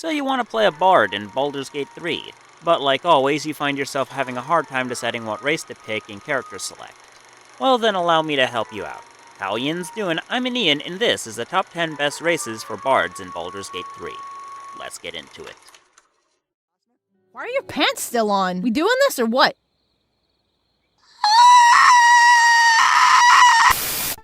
So you want to play a bard in Baldur's Gate 3, but like always, you find yourself having a hard time deciding what race to pick in character select. Well then, allow me to help you out. How yin's doing? I'm an Ian, and this is the top 10 best races for bards in Baldur's Gate 3. Let's get into it. Why are your pants still on? We doing this or what?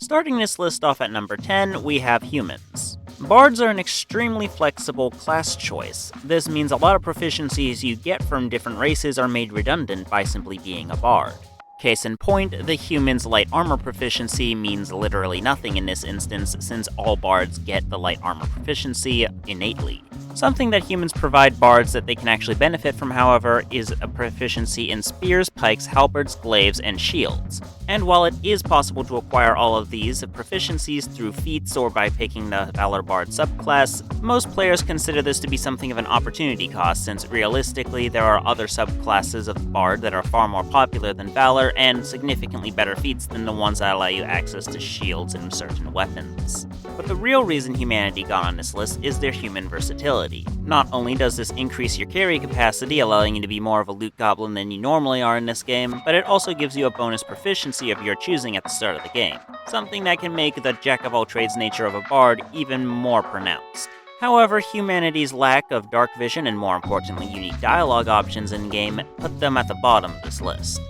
Starting this list off at number 10, we have humans. Bards are an extremely flexible class choice. This means a lot of proficiencies you get from different races are made redundant by simply being a bard. Case in point, the human's light armor proficiency means literally nothing in this instance, since all bards get the light armor proficiency innately. Something that humans provide bards that they can actually benefit from, however, is a proficiency in spears, pikes, halberds, glaives, and shields. And while it is possible to acquire all of these proficiencies through feats or by picking the Valor Bard subclass, most players consider this to be something of an opportunity cost, since realistically there are other subclasses of Bard that are far more popular than Valor and significantly better feats than the ones that allow you access to shields and certain weapons. But the real reason humanity got on this list is their human versatility. Not only does this increase your carry capacity, allowing you to be more of a loot goblin than you normally are in this game, but it also gives you a bonus proficiency of your choosing at the start of the game, something that can make the jack-of-all-trades nature of a bard even more pronounced. However, humanity's lack of dark vision and more importantly unique dialogue options in-game put them at the bottom of this list.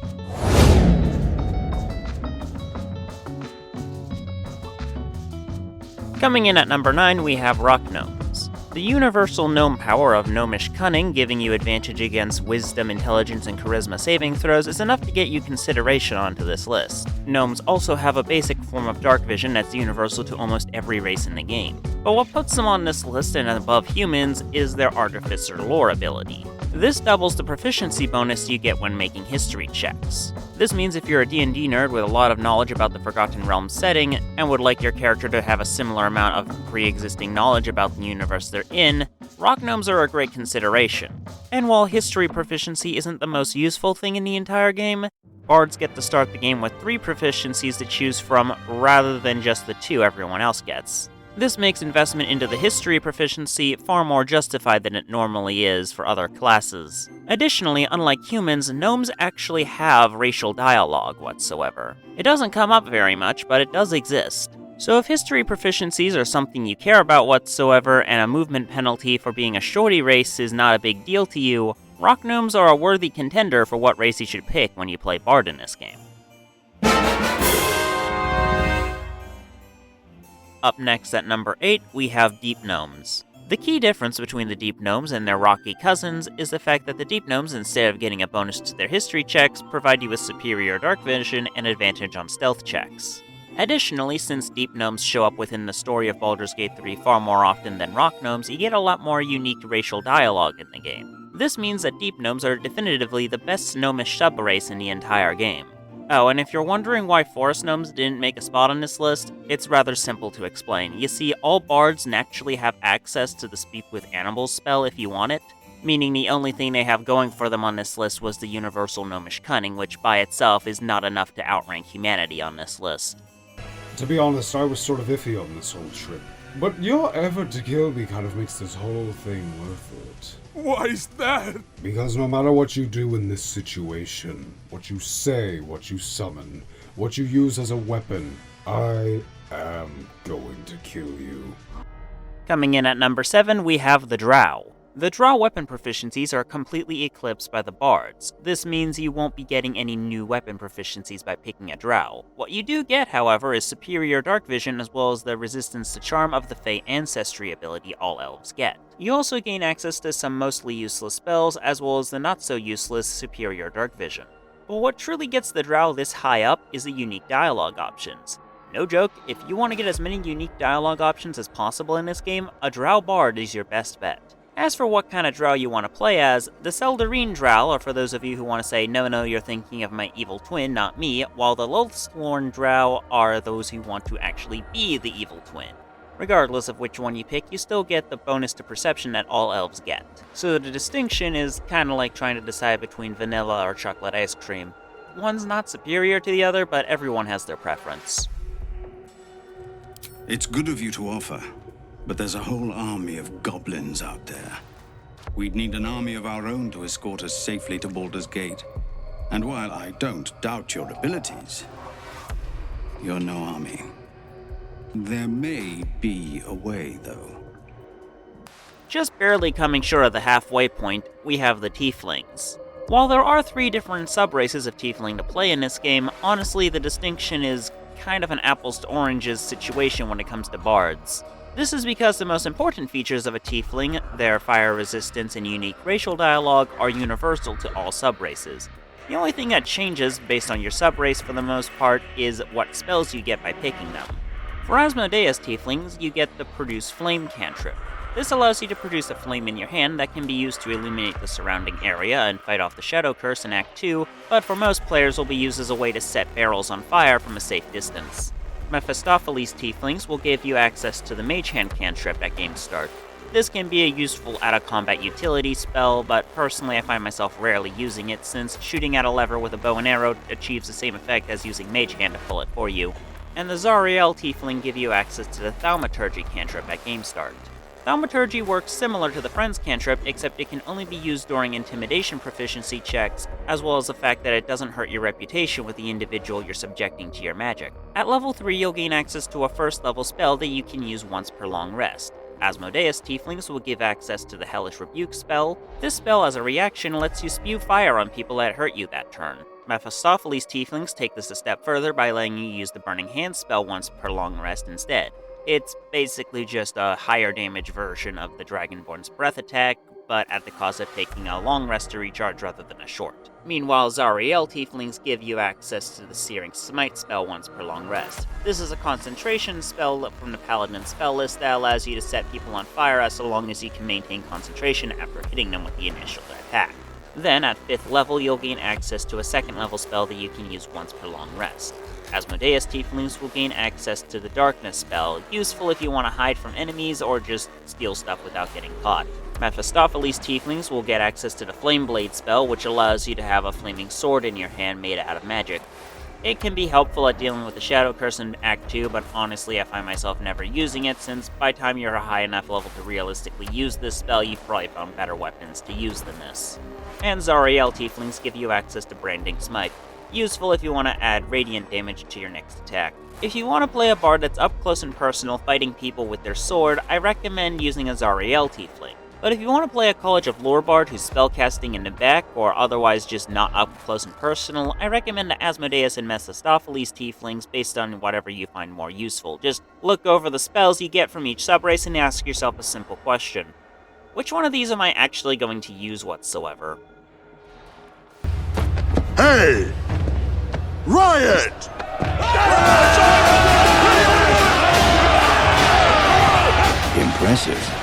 Coming in at number 9, we have rock gnomes. The universal gnome power of gnomish cunning, giving you advantage against wisdom, intelligence, and charisma saving throws, is enough to get you consideration onto this list. Gnomes also have a basic form of dark vision that's universal to almost every race in the game. But what puts them on this list and above humans is their Artificer lore ability. This doubles the proficiency bonus you get when making history checks. This means if you're a D&D nerd with a lot of knowledge about the Forgotten Realms setting, and would like your character to have a similar amount of pre-existing knowledge about the universe they're in, rock gnomes are a great consideration. And while history proficiency isn't the most useful thing in the entire game, bards get to start the game with 3 proficiencies to choose from rather than just the 2 everyone else gets. This makes investment into the history proficiency far more justified than it normally is for other classes. Additionally, unlike humans, gnomes actually have racial dialogue whatsoever. It doesn't come up very much, but it does exist. So if history proficiencies are something you care about whatsoever, and a movement penalty for being a shorty race is not a big deal to you, rock gnomes are a worthy contender for what race you should pick when you play bard in this game. Up next at number 8, we have deep gnomes. The key difference between the deep gnomes and their rocky cousins is the fact that the deep gnomes, instead of getting a bonus to their history checks, provide you with superior dark vision and advantage on stealth checks. Additionally, since deep gnomes show up within the story of Baldur's Gate 3 far more often than rock gnomes, you get a lot more unique racial dialogue in the game. This means that deep gnomes are definitively the best gnomish subrace in the entire game. Oh, and if you're wondering why forest gnomes didn't make a spot on this list, it's rather simple to explain. You see, all bards naturally have access to the Speak with Animals spell if you want it, meaning the only thing they have going for them on this list was the universal gnomish cunning, which by itself is not enough to outrank humanity on this list. To be honest, I was sort of iffy on this whole trip, but your effort to kill me kind of makes this whole thing worth it. Why is that? Because no matter what you do in this situation, what you say, what you summon, what you use as a weapon, I am going to kill you. Coming in at number 7, we have the Drow. The Drow weapon proficiencies are completely eclipsed by the Bards. This means you won't be getting any new weapon proficiencies by picking a Drow. What you do get, however, is superior dark vision as well as the resistance to charm of the Fey ancestry ability all elves get. You also gain access to some mostly useless spells as well as the not so useless superior dark vision. But what truly gets the Drow this high up is the unique dialogue options. No joke, if you want to get as many unique dialogue options as possible in this game, a Drow Bard is your best bet. As for what kind of Drow you want to play as, the Seldarine Drow are for those of you who want to say, no, you're thinking of my evil twin, not me, while the Loathsworn Drow are those who want to actually be the evil twin. Regardless of which one you pick, you still get the bonus to perception that all elves get. So the distinction is kinda like trying to decide between vanilla or chocolate ice cream. One's not superior to the other, but everyone has their preference. It's good of you to offer, but there's a whole army of goblins out there. We'd need an army of our own to escort us safely to Baldur's Gate. And while I don't doubt your abilities, you're no army. There may be a way, though. Just barely coming short of the halfway point, we have the Tieflings. While there are 3 different sub-races of Tiefling to play in this game, honestly the distinction is kind of an apples to oranges situation when it comes to Bards. This is because the most important features of a Tiefling, their fire resistance and unique racial dialogue, are universal to all sub-races. The only thing that changes based on your sub-race for the most part is what spells you get by picking them. For Asmodeus Tieflings, you get the Produce Flame cantrip. This allows you to produce a flame in your hand that can be used to illuminate the surrounding area and fight off the Shadow Curse in Act 2, but for most players will be used as a way to set barrels on fire from a safe distance. Mephistopheles Tieflings will give you access to the Mage Hand cantrip at game start. This can be a useful out-of-combat utility spell, but personally I find myself rarely using it since shooting at a lever with a bow and arrow achieves the same effect as using Mage Hand to pull it for you. And the Zariel Tiefling give you access to the Thaumaturgy cantrip at game start. Thaumaturgy works similar to the Friends cantrip, except it can only be used during intimidation proficiency checks, as well as the fact that it doesn't hurt your reputation with the individual you're subjecting to your magic. At level 3, you'll gain access to a first level spell that you can use once per long rest. Asmodeus Tieflings will give access to the Hellish Rebuke spell. This spell, as a reaction, lets you spew fire on people that hurt you that turn. Mephistopheles Tieflings take this a step further by letting you use the Burning Hand spell once per long rest instead. It's basically just a higher damage version of the Dragonborn's Breath attack, but at the cost of taking a long rest to recharge rather than a short. Meanwhile, Zariel Tieflings give you access to the Searing Smite spell once per long rest. This is a concentration spell from the Paladin spell list that allows you to set people on fire as long as you can maintain concentration after hitting them with the initial attack. Then, at 5th level, you'll gain access to a 2nd level spell that you can use once per long rest. Asmodeus Tieflings will gain access to the Darkness spell, useful if you want to hide from enemies or just steal stuff without getting caught. Mephistopheles Tieflings will get access to the Flame Blade spell, which allows you to have a flaming sword in your hand made out of magic. It can be helpful at dealing with the Shadow Curse in Act 2, but honestly I find myself never using it, since by the time you're a high enough level to realistically use this spell, you've probably found better weapons to use than this. And Zariel Tieflings give you access to Branding Smite, useful if you want to add radiant damage to your next attack. If you want to play a bard that's up close and personal fighting people with their sword, I recommend using a Zariel Tiefling. But if you want to play a College of Lore bard who's spellcasting in the back, or otherwise just not up close and personal, I recommend the Asmodeus and Mephistopheles Tieflings based on whatever you find more useful. Just look over the spells you get from each subrace and ask yourself a simple question. Which one of these am I actually going to use whatsoever? Hey! Riot! Impressive.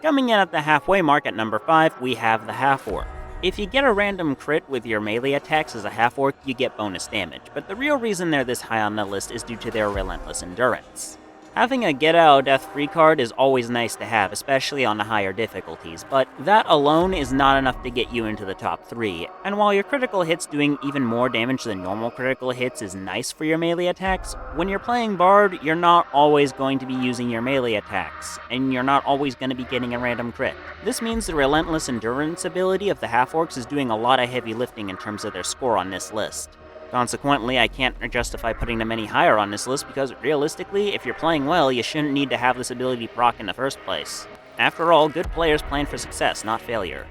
Coming in at the halfway mark at number 5, we have the Half-orc. If you get a random crit with your melee attacks as a Half-orc, you get bonus damage, but the real reason they're this high on the list is due to their relentless endurance. Having a Get Out of Death free card is always nice to have, especially on the higher difficulties, but that alone is not enough to get you into the top 3, and while your critical hits doing even more damage than normal critical hits is nice for your melee attacks, when you're playing Bard, you're not always going to be using your melee attacks, and you're not always going to be getting a random crit. This means the relentless endurance ability of the Half-orcs is doing a lot of heavy lifting in terms of their score on this list. Consequently, I can't justify putting them any higher on this list because, realistically, if you're playing well, you shouldn't need to have this ability proc in the first place. After all, good players plan for success, not failure.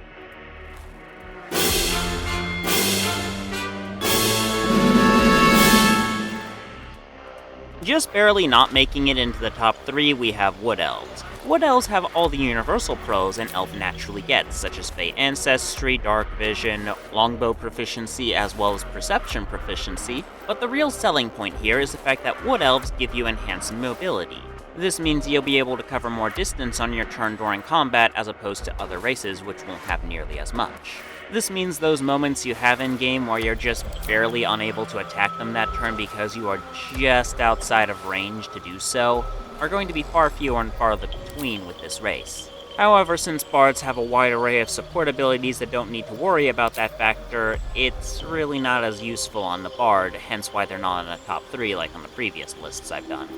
Just barely not making it into the top 3, we have Wood Elves. Wood Elves have all the universal pros an elf naturally gets, such as Fey Ancestry, Dark Vision, Longbow proficiency, as well as Perception proficiency, but the real selling point here is the fact that Wood Elves give you enhanced mobility. This means you'll be able to cover more distance on your turn during combat as opposed to other races, which won't have nearly as much. This means those moments you have in-game where you're just barely unable to attack them that turn because you are just outside of range to do so, are going to be far fewer and farther between with this race. However, since bards have a wide array of support abilities that don't need to worry about that factor, it's really not as useful on the bard, hence why they're not in the top 3 like on the previous lists I've done.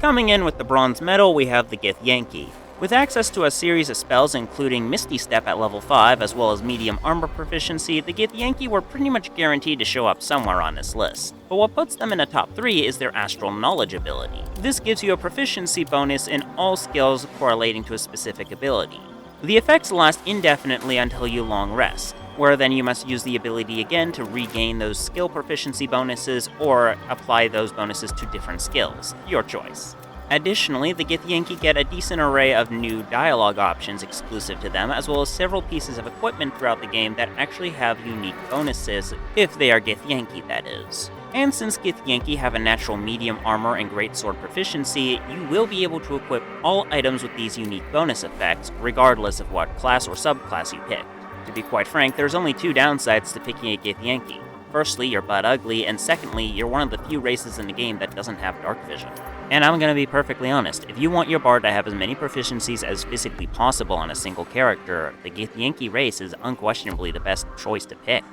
Coming in with the bronze medal, we have the Githyanki. With access to a series of spells including Misty Step at level 5 as well as medium armor proficiency, the Githyanki were pretty much guaranteed to show up somewhere on this list. But what puts them in the top 3 is their Astral Knowledge ability. This gives you a proficiency bonus in all skills correlating to a specific ability. The effects last indefinitely until you long rest, where then you must use the ability again to regain those skill proficiency bonuses or apply those bonuses to different skills, your choice. Additionally, the Githyanki get a decent array of new dialogue options exclusive to them, as well as several pieces of equipment throughout the game that actually have unique bonuses, if they are Githyanki, that is. And since Githyanki have a natural medium armor and greatsword proficiency, you will be able to equip all items with these unique bonus effects, regardless of what class or subclass you pick. To be quite frank, there's only 2 downsides to picking a Githyanki. Firstly, you're butt ugly, and secondly, you're one of the few races in the game that doesn't have dark vision. And I'm gonna be perfectly honest, if you want your bard to have as many proficiencies as physically possible on a single character, the Githyanki race is unquestionably the best choice to pick.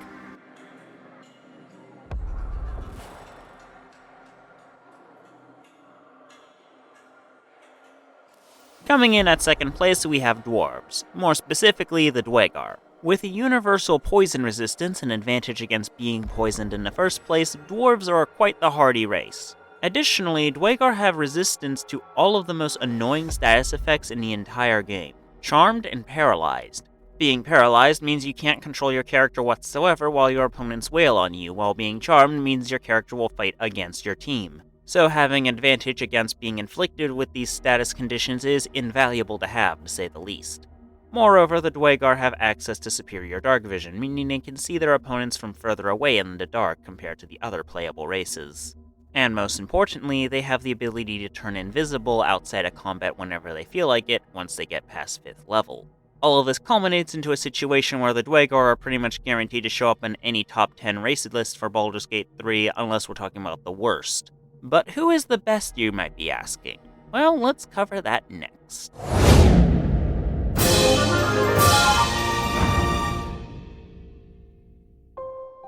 Coming in at second place, we have dwarves, more specifically the Dwarf. With a universal poison resistance and advantage against being poisoned in the first place, dwarves are quite the hardy race. Additionally, Dwarf have resistance to all of the most annoying status effects in the entire game, Charmed and Paralyzed. Being paralyzed means you can't control your character whatsoever while your opponents wail on you, while being charmed means your character will fight against your team. So having advantage against being inflicted with these status conditions is invaluable to have, to say the least. Moreover, the Dwarf have access to superior dark vision, meaning they can see their opponents from further away in the dark compared to the other playable races. And most importantly, they have the ability to turn invisible outside of combat whenever they feel like it, once they get past 5th level. All of this culminates into a situation where the Dwarf are pretty much guaranteed to show up in any top 10 race list for Baldur's Gate 3, unless we're talking about the worst. But who is the best, you might be asking? Well, let's cover that next.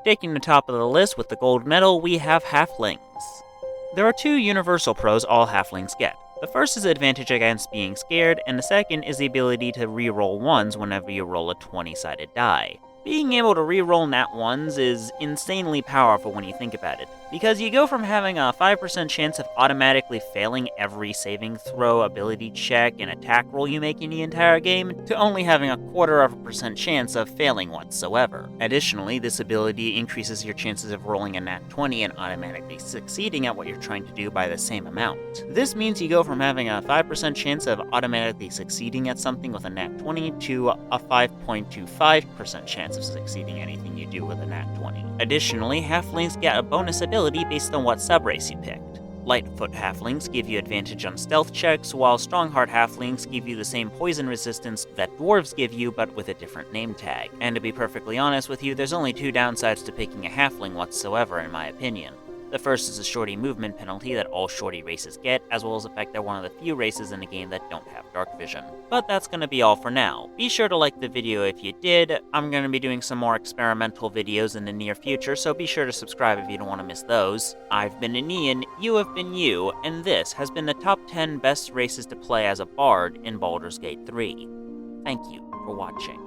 Taking the top of the list with the gold medal, we have Halflings. There are 2 universal pros all Halflings get. The first is advantage against being scared, and the second is the ability to reroll 1s whenever you roll a 20-sided die. Being able to reroll nat 1s is insanely powerful when you think about it, because you go from having a 5% chance of automatically failing every saving throw, ability check, and attack roll you make in the entire game, to only having a 0.25% chance of failing whatsoever. Additionally, this ability increases your chances of rolling a nat 20 and automatically succeeding at what you're trying to do by the same amount. This means you go from having a 5% chance of automatically succeeding at something with a nat 20 to a 5.25% chance of succeeding anything you do with a nat 20. Additionally, Halflings get a bonus ability based on what subrace you picked. Lightfoot Halflings give you advantage on stealth checks, while Strongheart Halflings give you the same poison resistance that Dwarves give you, but with a different name tag. And to be perfectly honest with you, there's only 2 downsides to picking a Halfling whatsoever, in my opinion. The first is a shorty movement penalty that all shorty races get, as well as the fact they're one of the few races in the game that don't have dark vision. But that's gonna be all for now. Be sure to like the video if you did. I'm gonna be doing some more experimental videos in the near future, so be sure to subscribe if you don't want to miss those. I've been Ian, you have been you, and this has been the top 10 best races to play as a bard in Baldur's Gate 3. Thank you for watching.